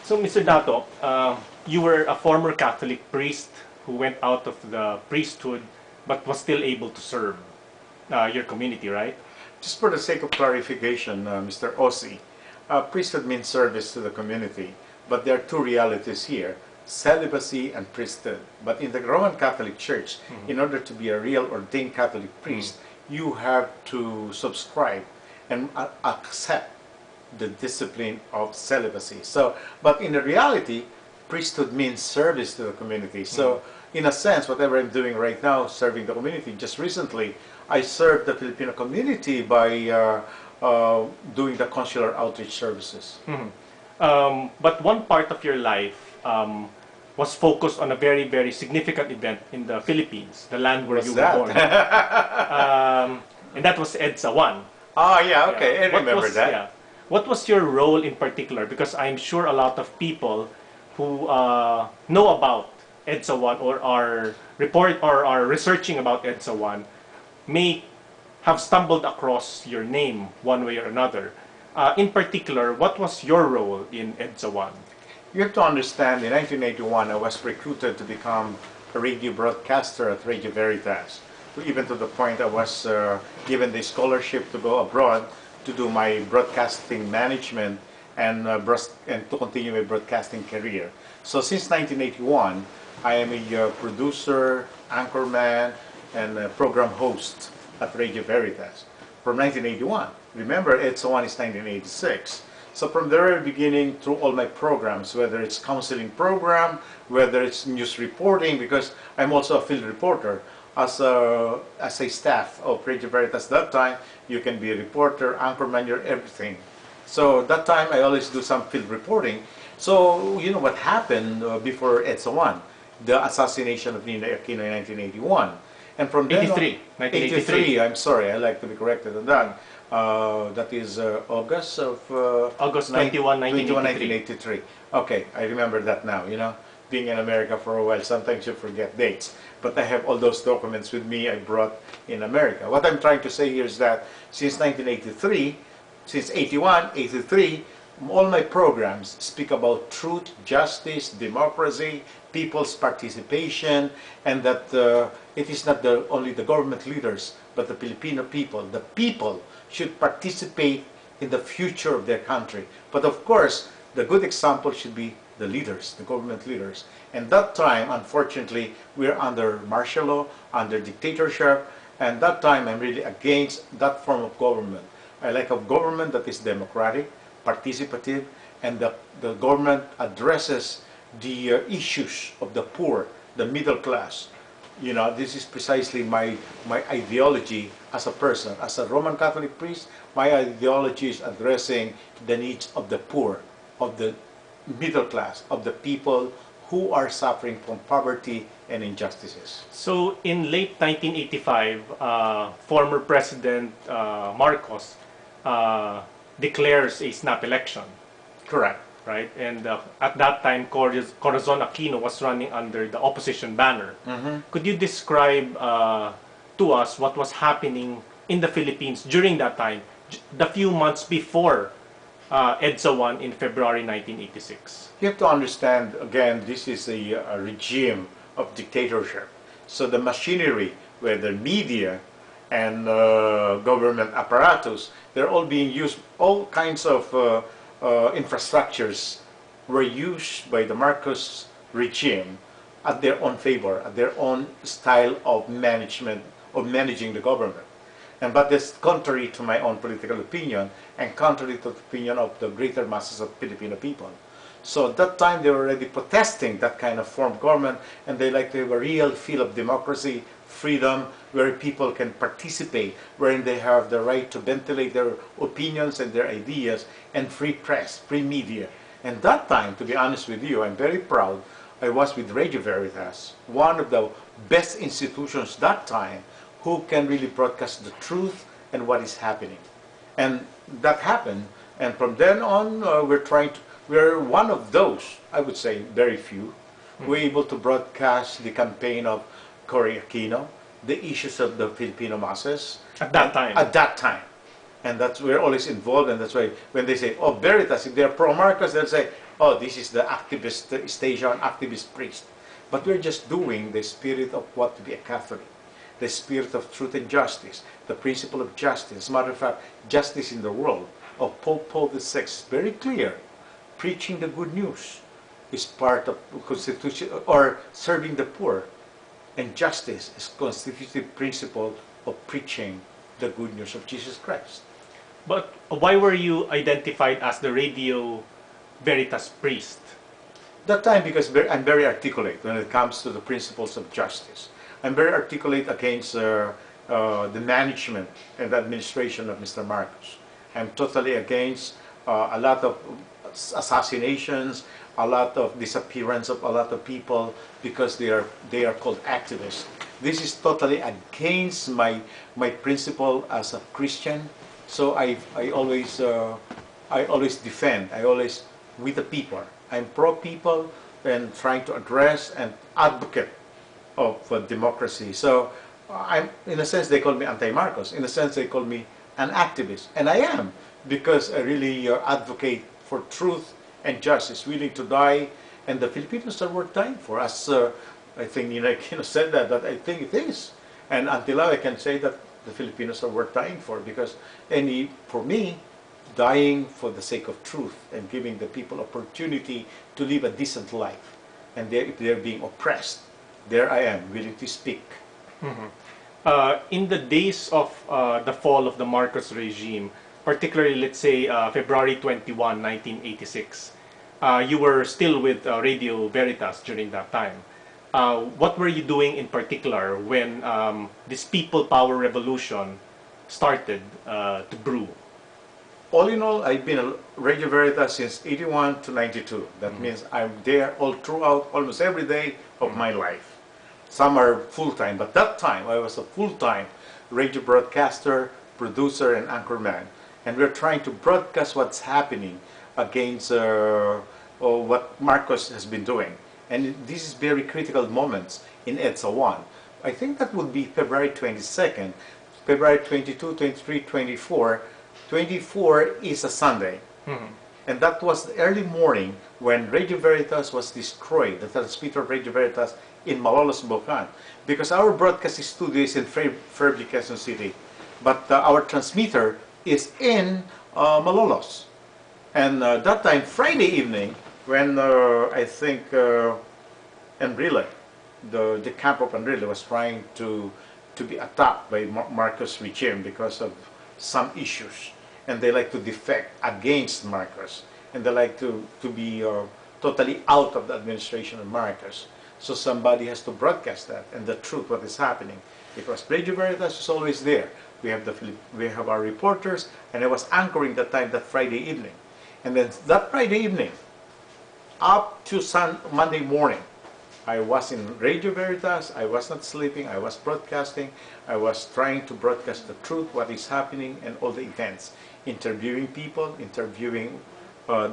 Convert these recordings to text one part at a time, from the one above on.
So, Mr. Dato, you were a former Catholic priest who went out of the priesthood but was still able to serve your community, right? Just for the sake of clarification, Mr. Ossi, priesthood means service to the community, but there are two realities here, celibacy and priesthood. But in the Roman Catholic Church, in order to be a real ordained Catholic priest, you have to subscribe and accept the discipline of celibacy. So, but in the reality, priesthood means service to the community. So, in a sense, whatever I'm doing right now, serving the community, just recently, I served the Filipino community by doing the consular outreach services. But one part of your life was focused on a very, very significant event in the Philippines, the land where you were born. And that was Edsa 1. Ah, yeah, okay, I remember that. Yeah. What was your role in particular? Because I'm sure a lot of people who know about Edsa 1 or are researching about Edsa 1 may have stumbled across your name one way or another. In particular, what was your role in Edsa 1? You have to understand, in 1981, I was recruited to become a radio broadcaster at Radio Veritas. Even to the point I was given the scholarship to go abroad to do my broadcasting management and to continue my broadcasting career. So since 1981, I am a producer, anchorman, and a program host at Radio Veritas from 1981. Remember, Edsa 1 is 1986. So from the very beginning through all my programs, whether it's counseling program, whether it's news reporting, because I'm also a field reporter, as a staff of Radio Veritas that time, you can be a reporter, anchorman, you're everything. So that time I always do some field reporting. So you know what happened before Edsa 1, the assassination of Ninoy Aquino in 1981. And from then 1983, I'm sorry, I like to be corrected on that. That is August of... August 21, 1983. Okay, I remember that now, you know. Being in America for a while, sometimes you forget dates. But I have all those documents with me I brought in America. What I'm trying to say here is that since 1983, since 81, 83, all my programs speak about truth, justice, democracy, people's participation, and that it is not only the government leaders, but the Filipino people. The people should participate in the future of their country. But of course, the good example should be the leaders, the government leaders. And that time, unfortunately, we're under martial law, under dictatorship, and that time I'm really against that form of government. I like a government that is democratic, participative, and the government addresses the issues of the poor, the middle class. You know, this is precisely my ideology as a person. As a Roman Catholic priest, my ideology is addressing the needs of the poor, of the middle class, of the people who are suffering from poverty and injustices. So in late 1985, former President Marcos declares a snap election. Correct. Right? And at that time, Corazon Aquino was running under the opposition banner. Could you describe to us what was happening in the Philippines during that time, the few months before Edsa 1 in February 1986? You have to understand, again, this is a regime of dictatorship. So the machinery, whether media and government apparatus, they're all being used, all kinds of infrastructures were used by the Marcos regime at their own favor, at their own style of management, of managing the government. But that's contrary to my own political opinion and contrary to the opinion of the greater masses of Filipino people. So at that time they were already protesting that kind of form of government, and they like to have a real feel of democracy, freedom, where people can participate, wherein they have the right to ventilate their opinions and their ideas, and free press, free media. And that time, to be honest with you, I'm very proud, I was with Radio Veritas, one of the best institutions that time, who can really broadcast the truth and what is happening. And that happened, and from then on, we're one of those, I would say, very few, who were able to broadcast the campaign of Cory Aquino, the issues of the Filipino masses. At that time? At that time. And that's, we're always involved, and that's why when they say, oh, Veritas, if they're pro-Marcos, they'll say, oh, this is the activist station, activist priest. But we're just doing the spirit of what to be a Catholic, the spirit of truth and justice, the principle of justice. As a matter of fact, justice in the world of Pope Paul VI, very clear. Preaching the good news is part of constitution, or serving the poor, and justice is constitutive principle of preaching the good news of Jesus Christ. But why were you identified as the Radio Veritas priest? That time, because I'm very articulate when it comes to the principles of justice. I'm very articulate against the management and the administration of Mr. Marcos. I'm totally against a lot of assassinations, a lot of disappearance of a lot of people because they are called activists. This is totally against my principle as a Christian. So I always defend. I always with the people. I'm pro people and trying to address and advocate of democracy. So I'm, in a sense, they call me anti-Marcos. In a sense, they call me an activist, and I am, because I really advocate for truth and justice, willing to die, and the Filipinos are worth dying for. As I think Nina said that, but I think it is. And until now, I can say that the Filipinos are worth dying for, because for me, dying for the sake of truth and giving the people opportunity to live a decent life. And if they're being oppressed, there I am, willing to speak. Mm-hmm. In the days of the fall of the Marcos regime, particularly, let's say, February 21, 1986, you were still with Radio Veritas during that time. What were you doing in particular when this people power revolution started to brew? All in all, I've been at Radio Veritas since 81 to 92. That means I'm there all throughout, almost every day of my life. Some are full-time, but that time I was a full-time radio broadcaster, producer, and anchorman. And we're trying to broadcast what's happening against what Marcos has been doing. And this is very critical moments in Edsa 1. I think that would be February 22nd, February 22, 23, 24. 24 is a Sunday. And that was the early morning when Radio Veritas was destroyed, the transmitter of Radio Veritas in Malolos, Bulacan. Because our broadcast studio is in Fairview, Quezon City. But our transmitter is in Malolos. And that time, Friday evening, when I think Enrile, the camp of Enrile was trying to be attacked by Marcos regime because of some issues. And they like to defect against Marcos. And they like to be totally out of the administration of Marcos. So somebody has to broadcast that and the truth, what is happening. Because Radio Veritas is always there. We have our reporters, and I was anchoring that time, that Friday evening. And then that Friday evening, up to Monday morning, I was in Radio Veritas. I was not sleeping. I was broadcasting. I was trying to broadcast the truth, what is happening, and all the events. Interviewing people, interviewing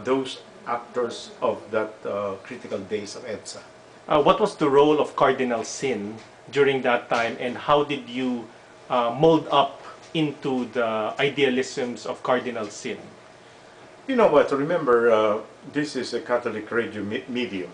those actors of that critical days of Edsa. What was the role of Cardinal Sin during that time, and how did you mold up into the idealisms of Cardinal Sin? You know what, remember, this is a Catholic radio medium.